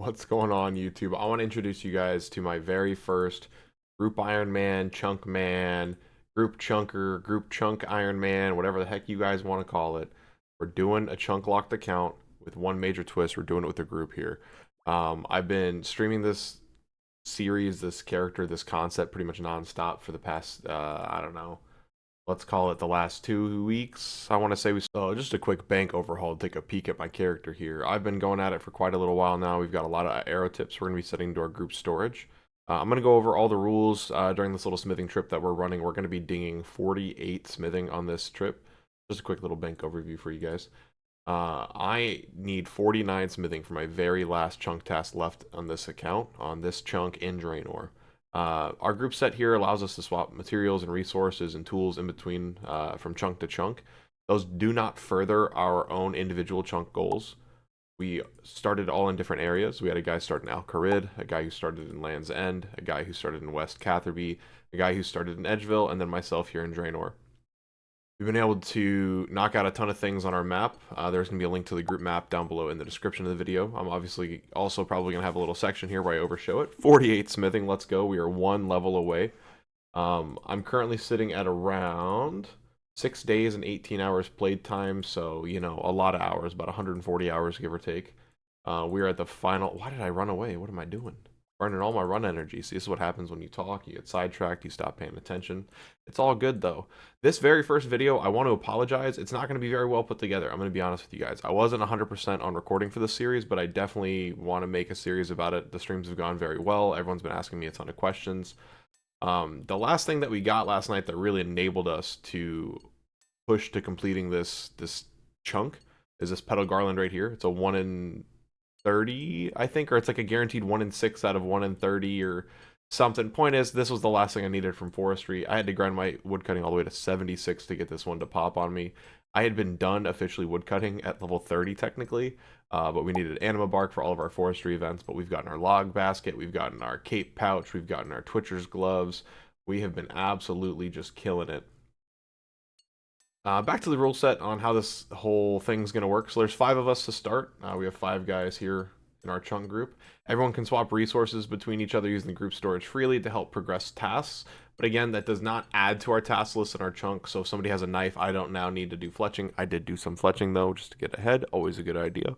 What's going on, YouTube? I want to introduce you guys to my very first group Ironman, chunk man, group chunker, group chunk Ironman, whatever the heck you guys want to call it. We're doing a chunk locked account with one major twist. We're doing it with a group here. I've been streaming this series, this character, this concept pretty much nonstop for the past, I don't know, let's call it the last 2 weeks. I want to say just a quick bank overhaul, take a peek at my character here. I've been going at it for quite a little while now. We've got a lot of arrow tips we're going to be setting to our group storage. I'm going to go over all the rules during this little smithing trip that we're running. We're going to be dinging 48 smithing on this trip. Just a quick little bank overview for you guys. I need 49 smithing for my very last chunk task left on this account, on this chunk in Draynor. Our group set here allows us to swap materials and resources and tools in between from chunk to chunk. Those do not further our own individual chunk goals. We started all in different areas. We had a guy start in Ohgrr, a guy who started in Land's End, a guy who started in West Catherby, a guy who started in Edgeville, and then myself here in Draynor. We've been able to knock out a ton of things on our map. There's going to be a link to the group map down below in the description of the video. I'm obviously also probably going to have a little section here where I overshow it. 48 smithing, let's go. We are one level away. I'm currently sitting at around 6 days and 18 hours played time, so, you know, a lot of hours, about 140 hours, give or take. We're at the final... Why did I run away? What am I doing? Burning all my run energy. See, this is what happens when you talk. You get sidetracked. You stop paying attention. It's all good, though. This very first video, I want to apologize. It's not going to be very well put together. I'm going to be honest with you guys. I wasn't 100% on recording for this series, but I definitely want to make a series about it. The streams have gone very well. Everyone's been asking me a ton of questions. The last thing that we got last night that really enabled us to push to completing this chunk is this petal garland right here. It's a 1 in 30, I think, or it's like a guaranteed 1 in 6 out of 1 in 30 or something. Point is, this was the last thing I needed from forestry. I had to grind my woodcutting all the way to 76 to get this one to pop on me. I had been done officially woodcutting at level 30 technically, but we needed anima bark for all of our forestry events. But we've gotten our log basket, we've gotten our cape pouch, we've gotten our twitcher's gloves. We have been absolutely just killing it. Back to the rule set on how this whole thing's going to work. So there's 5 of us to start. We have 5 guys here in our chunk group. Everyone can swap resources between each other using the group storage freely to help progress tasks. But again, that does not add to our task list in our chunk. So if somebody has a knife, I don't now need to do fletching. I did do some fletching though, just to get ahead. Always a good idea.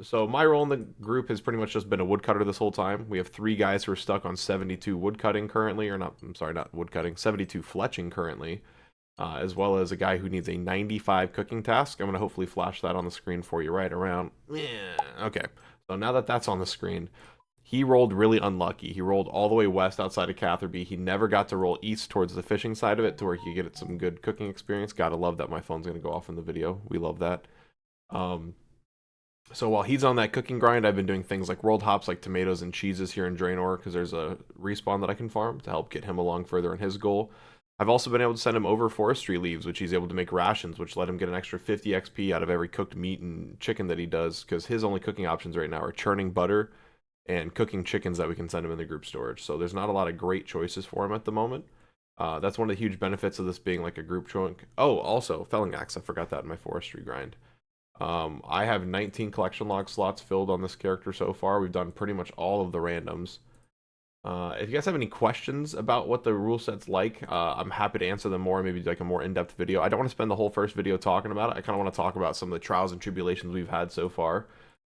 So my role in the group has pretty much just been a woodcutter this whole time. We have 3 guys who are stuck on 72 woodcutting currently, or not, I'm sorry, not woodcutting, 72 fletching currently. As well as a guy who needs a 95 cooking task. I'm going to hopefully flash that on the screen for you right around. Yeah, okay. So now that that's on the screen, he rolled really unlucky. He rolled all the way west outside of Catherby. He never got to roll east towards the fishing side of it to where he could get some good cooking experience. Gotta love that my phone's going to go off in the video. We love that. So while he's on that cooking grind, I've been doing things like rolled hops like tomatoes and cheeses here in Draynor because there's a respawn that I can farm to help get him along further in his goal. I've also been able to send him over forestry leaves, which he's able to make rations, which let him get an extra 50 XP out of every cooked meat and chicken that he does, because his only cooking options right now are churning butter and cooking chickens that we can send him in the group storage. So there's not a lot of great choices for him at the moment. That's one of the huge benefits of this being like a group chunk. Oh, also, felling axe. I forgot that in my forestry grind. I have 19 collection log slots filled on this character so far. We've done pretty much all of the randoms. If you guys have any questions about what the rule set's like, I'm happy to answer them more, maybe like a more in-depth video. I don't want to spend the whole first video talking about it. I kind of want to talk about some of the trials and tribulations we've had so far.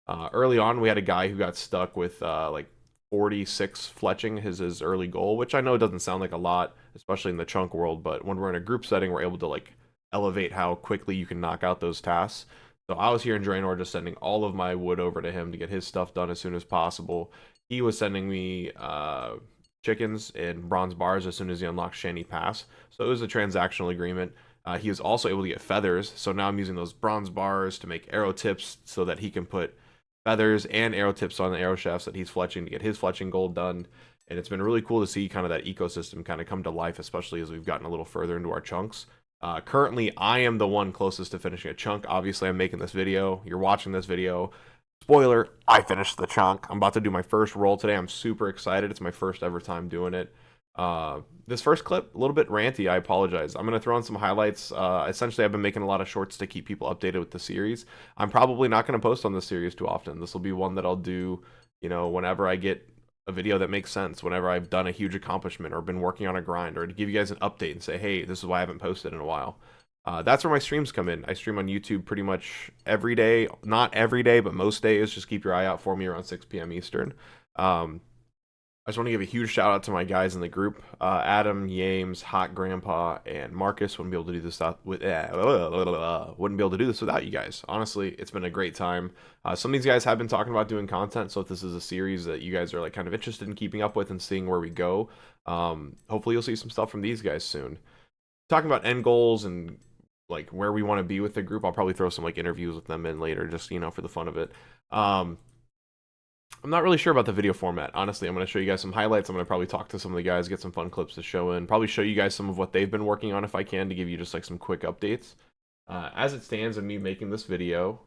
Early on, we had a guy who got stuck with like 46 fletching, his early goal, which I know doesn't sound like a lot, especially in the chunk world, but when we're in a group setting, we're able to like elevate how quickly you can knock out those tasks. So I was here in Draynor just sending all of my wood over to him to get his stuff done as soon as possible. He was sending me chickens and bronze bars as soon as he unlocked Shanty Pass. So it was a transactional agreement. He was also able to get feathers. So now I'm using those bronze bars to make arrow tips so that he can put feathers and arrow tips on the arrow shafts that he's fletching to get his fletching goal done. And it's been really cool to see kind of that ecosystem kind of come to life, especially as we've gotten a little further into our chunks. Currently, I am the one closest to finishing a chunk. Obviously, I'm making this video. You're watching this video. Spoiler, I finished the chunk. I'm about to do my first roll today. I'm super excited. It's my first ever time doing it. This first clip, a little bit ranty, I apologize. I'm going to throw in some highlights. Essentially, I've been making a lot of shorts to keep people updated with the series. I'm probably not going to post on this series too often. This will be one that I'll do, you know, whenever I get a video that makes sense, whenever I've done a huge accomplishment or been working on a grind, or to give you guys an update and say, hey, this is why I haven't posted in a while. That's where my streams come in. I stream on YouTube pretty much every day. Not every day, but most days. Just keep your eye out for me around 6 p.m. Eastern. I just want to give a huge shout out to my guys in the group. Adam, Yames, Hot Grandpa, and Marcus wouldn't be able to do this wouldn't be able to do this without you guys. Honestly, it's been a great time. Some of these guys have been talking about doing content, so if this is a series that you guys are like kind of interested in keeping up with and seeing where we go, hopefully you'll see some stuff from these guys soon. Talking about end goals and like where we want to be with the group, I'll probably throw some like interviews with them in later, just, you know, for the fun of it. I'm not really sure about the video format. Honestly, I'm going to show you guys some highlights. I'm going to probably talk to some of the guys, get some fun clips to show in. Probably show you guys some of what they've been working on if I can, to give you just like some quick updates. As it stands in me making this video.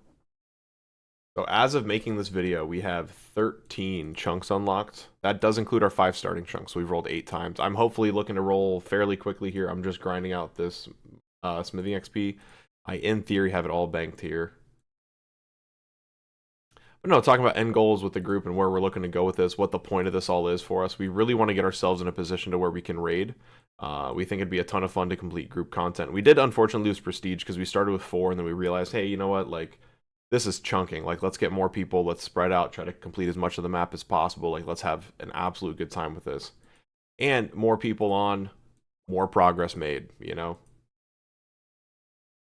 So as of making this video, we have 13 chunks unlocked. That does include our 5 starting chunks. We've rolled 8 times. I'm hopefully looking to roll fairly quickly here. I'm just grinding out this smithing XP. I, in theory, have it all banked here. But no, talking about end goals with the group and where we're looking to go with this, what the point of this all is for us. We really want to get ourselves in a position to where we can raid. We think it'd be a ton of fun to complete group content. We did unfortunately lose prestige because we started with 4 and then we realized, hey, you know what, like, this is chunking. Like, let's get more people, let's spread out, try to complete as much of the map as possible. Like, let's have an absolute good time with this. And more people on, more progress made, you know?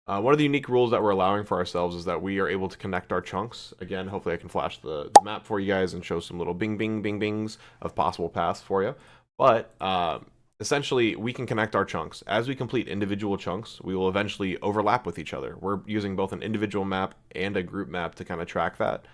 One of the unique rules that we're allowing for ourselves is that we are able to connect our chunks. Again, hopefully I can flash the map for you guys and show some little bing, bing, bing, bings of possible paths for you. But essentially, we can connect our chunks. As we complete individual chunks, we will eventually overlap with each other. We're using both an individual map and a group map to kind of track that.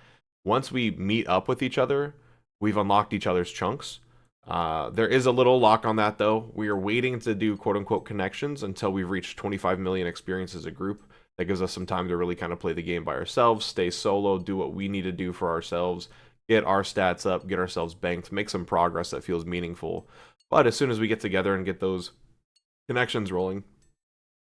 Once we meet up with each other, we've unlocked each other's chunks. There is a little lock on that though. We are waiting to do quote-unquote connections until we've reached 25 million experience as a group. That gives us some time to really kind of play the game by ourselves, stay solo, do what we need to do for ourselves, get our stats up, get ourselves banked, make some progress that feels meaningful. But as soon as we get together and get those connections rolling,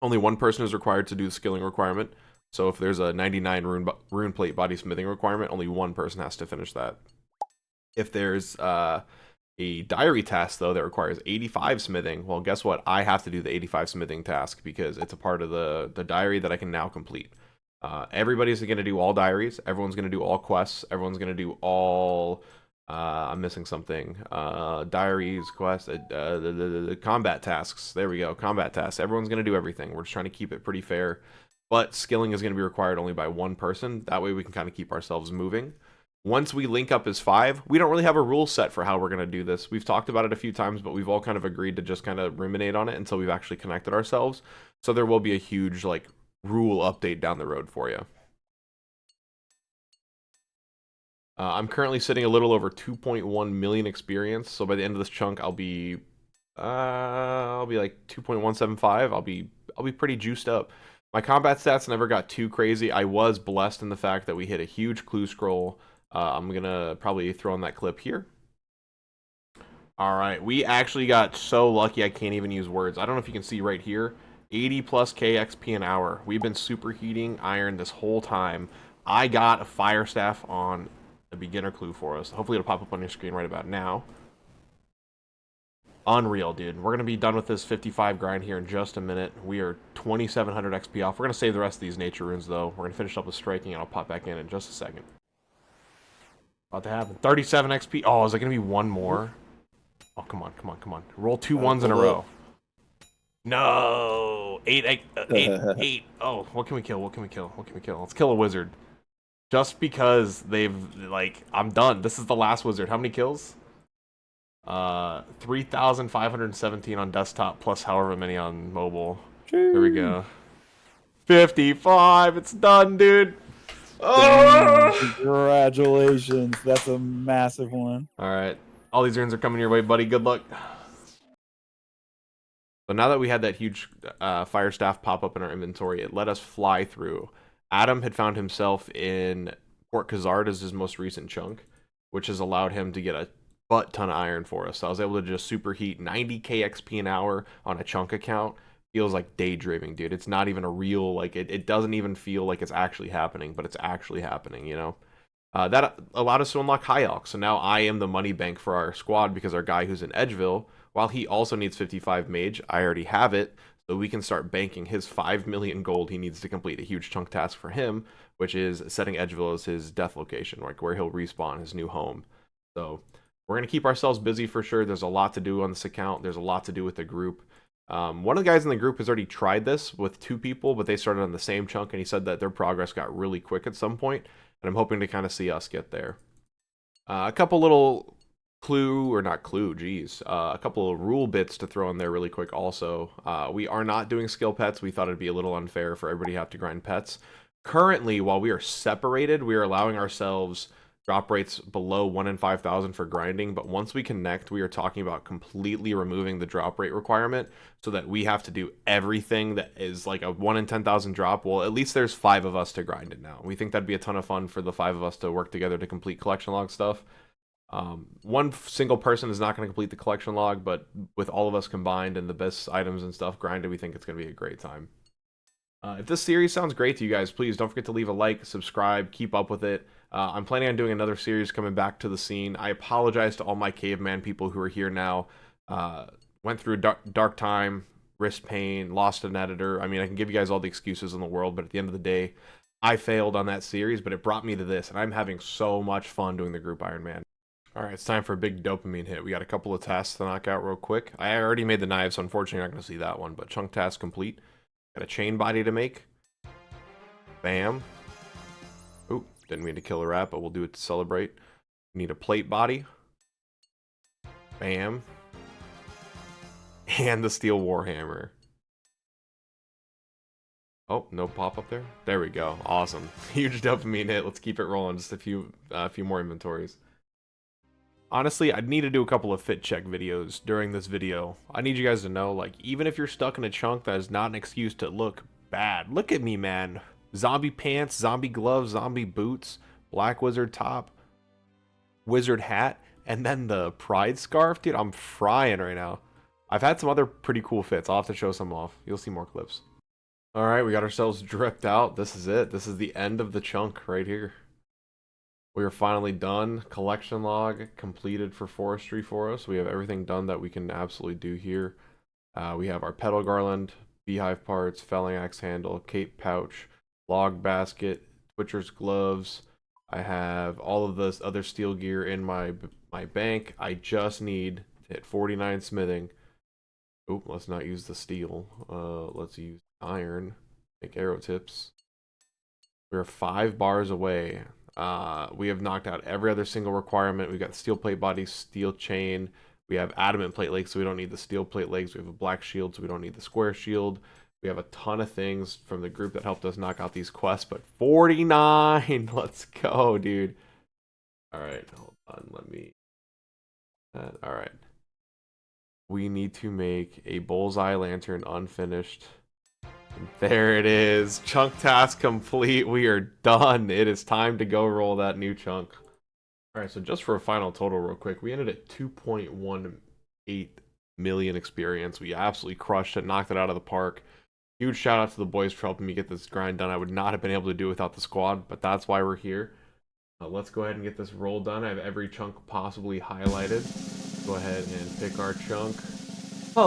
only one person is required to do the skilling requirement. So if there's a 99 rune plate body smithing requirement, only one person has to finish that. If there's a diary task, though, that requires 85 smithing, well, guess what? I have to do the 85 smithing task because it's a part of the diary that I can now complete. Everybody's going to do all diaries. Everyone's going to do all quests. Everyone's going to do all... I'm missing something. Diaries, quests, the combat tasks. There we go, combat tasks. Everyone's going to do everything. We're just trying to keep it pretty fair. But skilling is going to be required only by one person. That way we can kind of keep ourselves moving. Once we link up as 5, we don't really have a rule set for how we're going to do this. We've talked about it a few times, but we've all kind of agreed to just kind of ruminate on it until we've actually connected ourselves. So there will be a huge, like, rule update down the road for you. I'm currently sitting a little over 2.1 million experience. So by the end of this chunk, I'll be like 2.175. I'll be pretty juiced up. My combat stats never got too crazy. I was blessed in the fact that we hit a huge clue scroll. I'm going to probably throw in that clip here. All right, we actually got so lucky I can't even use words. I don't know if you can see right here, 80 plus KXP an hour. We've been superheating iron this whole time. I got a fire staff on a beginner clue for us. Hopefully it'll pop up on your screen right about now. Unreal, dude. We're going to be done with this 55 grind here in just a minute. We are 2,700 XP off. We're going to save the rest of these nature runes, though. We're going to finish up with striking, and I'll pop back in just a second. About to happen. 37 XP. Oh, is there going to be one more? Oh, come on, come on, come on. Roll 2 ones in a row. No! 8. Oh, what can we kill? What can we kill? What can we kill? Let's kill a wizard. Just because they've, like, I'm done. This is the last wizard. How many kills? 3,517 on desktop plus however many on mobile. There we go. 55. It's done, dude. Oh! Congratulations. That's a massive one. All right. All these runes are coming your way, buddy. Good luck. So now that we had that huge fire staff pop up in our inventory, it let us fly through. Adam had found himself in Port Khazard as his most recent chunk, which has allowed him to get a butt ton of iron for us. So I was able to just superheat 90k XP an hour on a chunk account. Feels like daydreaming, dude. It's not even a real, like, it doesn't even feel like it's actually happening, but it's actually happening, you know? That allowed us to unlock High Elk. So now I am the money bank for our squad because our guy who's in Edgeville, while he also needs 55 mage, I already have it. So we can start banking his 5 million gold he needs to complete a huge chunk task for him, which is setting Edgeville as his death location, like where he'll respawn his new home. So we're going to keep ourselves busy for sure. There's a lot to do on this account. There's a lot to do with the group. One of the guys in the group has already tried this with 2 people, but they started on the same chunk, and he said that their progress got really quick at some point, and I'm hoping to kind of see us get there. A couple little a couple of rule bits to throw in there really quick also. We are not doing skill pets. We thought it'd be a little unfair for everybody to have to grind pets. Currently, while we are separated, we are allowing ourselves drop rates below 1 in 5,000 for grinding, but once we connect, we are talking about completely removing the drop rate requirement so that we have to do everything that is like a 1 in 10,000 drop. Well, at least there's 5 of us to grind it now. We think that'd be a ton of fun for the 5 of us to work together to complete collection log stuff. One single person is not going to complete the collection log, but with all of us combined and the best items and stuff grinded, we think it's going to be a great time. If this series sounds great to you guys, please don't forget to leave a like, subscribe, keep up with it. I'm planning on doing another series coming back to the scene. I apologize to all my caveman people who are here now. Went through a dark time, wrist pain, lost an editor. I mean, I can give you guys all the excuses in the world, but at the end of the day, I failed on that series, but it brought me to this, and I'm having so much fun doing the group Ironman. All right, it's time for a big dopamine hit. We got a couple of tasks to knock out real quick. I already made the knives, so unfortunately you're not going to see that one, but chunk task complete. Got a chain body to make. Bam. Oop, didn't mean to kill a rat, but we'll do it to celebrate. Need a plate body. Bam. And the steel warhammer. Oh, no pop up there? There we go. Awesome. Huge dopamine hit. Let's keep it rolling. Just a few more inventories. Honestly, I'd need to do a couple of fit check videos during this video. I need you guys to know, like, even if you're stuck in a chunk, that is not an excuse to look bad. Look at me, man. Zombie pants, zombie gloves, zombie boots, black wizard top, wizard hat, and then the pride scarf. Dude, I'm frying right now. I've had some other pretty cool fits. I'll have to show some off. You'll see more clips. All right, we got ourselves dripped out. This is it. This is the end of the chunk right here. We are finally done. Collection log completed for forestry for us. We have everything done that we can absolutely do here. We have our petal garland, beehive parts, felling axe handle, cape pouch, log basket, twitcher's gloves. I have all of this other steel gear in my bank. I just need to hit 49 smithing. Oop, let's not use the steel. Let's use iron. Make arrow tips. We're 5 bars away. We have knocked out every other single requirement. We've got steel plate body, steel chain. We have adamant plate legs, so we don't need the steel plate legs. We have a black shield, so we don't need the square shield. We have a ton of things from the group that helped us knock out these quests, but 49! Let's go, dude. Alright, hold on, let me... Alright. We need to make a bullseye lantern unfinished. There it is. Chunk task complete. We are done. It is time to go roll that new chunk. Alright, so just for a final total real quick, we ended at 2.18 million experience. We absolutely crushed it, knocked it out of the park. Huge shout out to the boys for helping me get this grind done. I would not have been able to do it without the squad, but that's why we're here. Let's go ahead and get this roll done. I have every chunk possibly highlighted. Go ahead and pick our chunk. We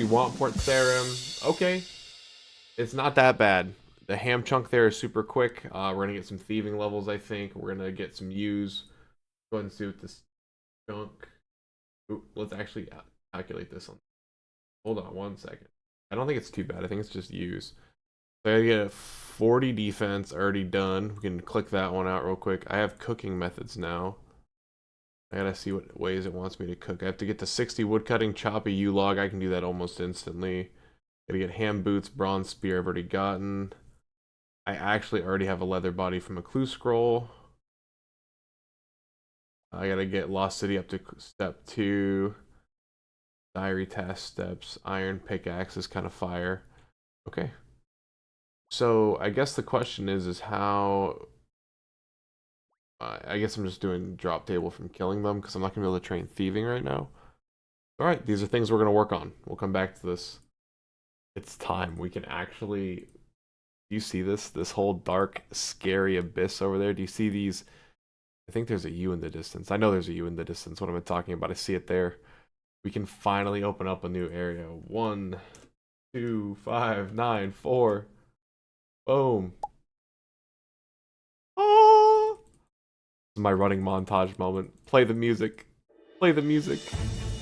want Port Sarim. Okay. It's not that bad. The ham chunk there is super quick. We're going to get some thieving levels, I think. We're going to get some use. Go ahead and see what this chunk... Ooh, let's actually calculate this on. Hold on one second. I don't think it's too bad. I think it's just use. So I get a 40 defense already done. We can click that one out real quick. I have cooking methods now. I gotta see what ways it wants me to cook. I have to get to 60 woodcutting, chop a U-log. I can do that almost instantly. Gotta get ham boots, bronze spear I've already gotten. I actually already have a leather body from a clue scroll. I gotta get Lost City up to step 2. Diary task steps. Iron pickaxe is kind of fire. Okay. So I guess the question is how... I guess I'm just doing drop table from killing them because I'm not going to be able to train thieving right now. Alright, these are things we're going to work on. We'll come back to this. It's time. We can actually... Do you see this? This whole dark, scary abyss over there? Do you see these? I think there's a U in the distance. I know there's a U in the distance. What am I talking about? I see it there. We can finally open up a new area. 1, 2, 5, 9, 4. Boom. Oh! This is my running montage moment. Play the music. Play the music.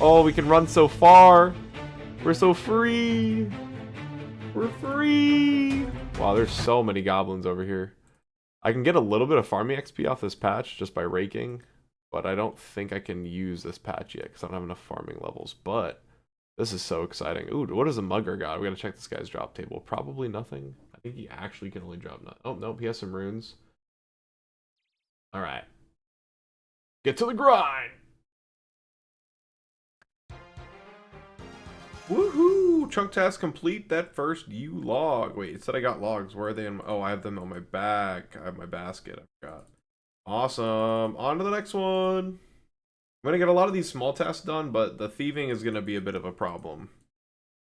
Oh, we can run so far. We're so free. We're free. Wow, there's so many goblins over here. I can get a little bit of farming XP off this patch just by raking, but I don't think I can use this patch yet because I don't have enough farming levels. But this is so exciting. Ooh, what does a mugger got? We gotta check this guy's drop table. Probably nothing. I think he actually can only drop nothing. Oh, nope, he has some runes. Alright. Get to the grind! Woohoo! Chunk task complete. That first U log. Wait, it said I got logs. Where are they? Oh, I have them on my back. I have my basket. I forgot. Awesome. On to the next one. I'm gonna get a lot of these small tasks done, but the thieving is gonna be a bit of a problem.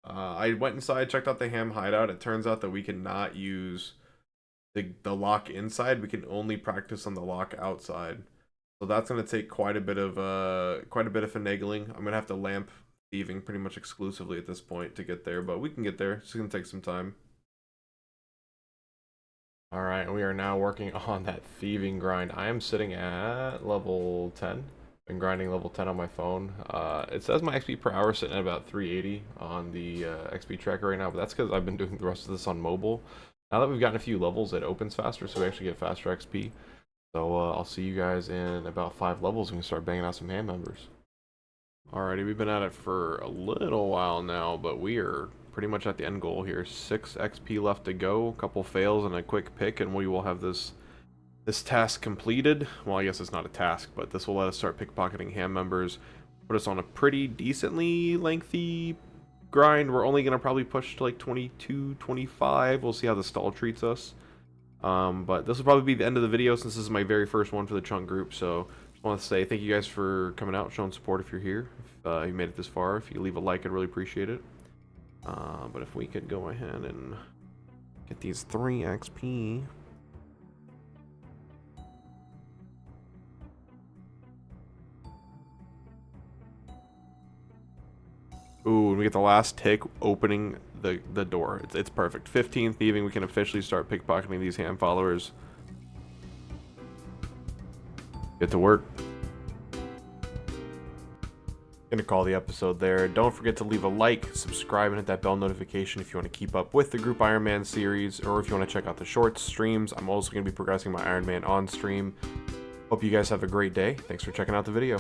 I went inside, checked out the ham hideout. It turns out that we cannot use the lock inside. We can only practice on the lock outside. So that's gonna take quite a bit of finagling. I'm gonna have to lamp thieving pretty much exclusively at this point to get there, but we can get there. It's gonna take some time. All right, we are now working on that thieving grind. I am sitting at level 10. Been grinding level 10 on my phone. It says my XP per hour is sitting at about 380 on the XP tracker right now, but that's because I've been doing the rest of this on mobile. Now that we've gotten a few levels, it opens faster, so we actually get faster XP. So I'll see you guys in about 5 levels. We can start banging out some hand members. Alrighty, we've been at it for a little while now, but we are pretty much at the end goal here. 6 XP left to go, a couple fails and a quick pick, and we will have this task completed. Well, I guess it's not a task, but this will let us start pickpocketing ham members, put us on a pretty decently lengthy grind. We're only going to probably push to like 22, 25. We'll see how the stall treats us. But this will probably be the end of the video since this is my very first one for the chunk group, so I want to say thank you guys for coming out, showing support if you're here. If you made it this far, if you leave a like, I'd really appreciate it. But if we could go ahead and get these 3 XP. Ooh, and we get the last tick opening the door. It's perfect. 15 thieving, we can officially start pickpocketing these ham followers. Get to work. Gonna call the episode there. Don't forget to leave a like, subscribe, and hit that bell notification if you want to keep up with the Group Ironman series, or if you want to check out the shorts streams. I'm also going to be progressing my Ironman on stream. Hope you guys have a great day. Thanks for checking out the video.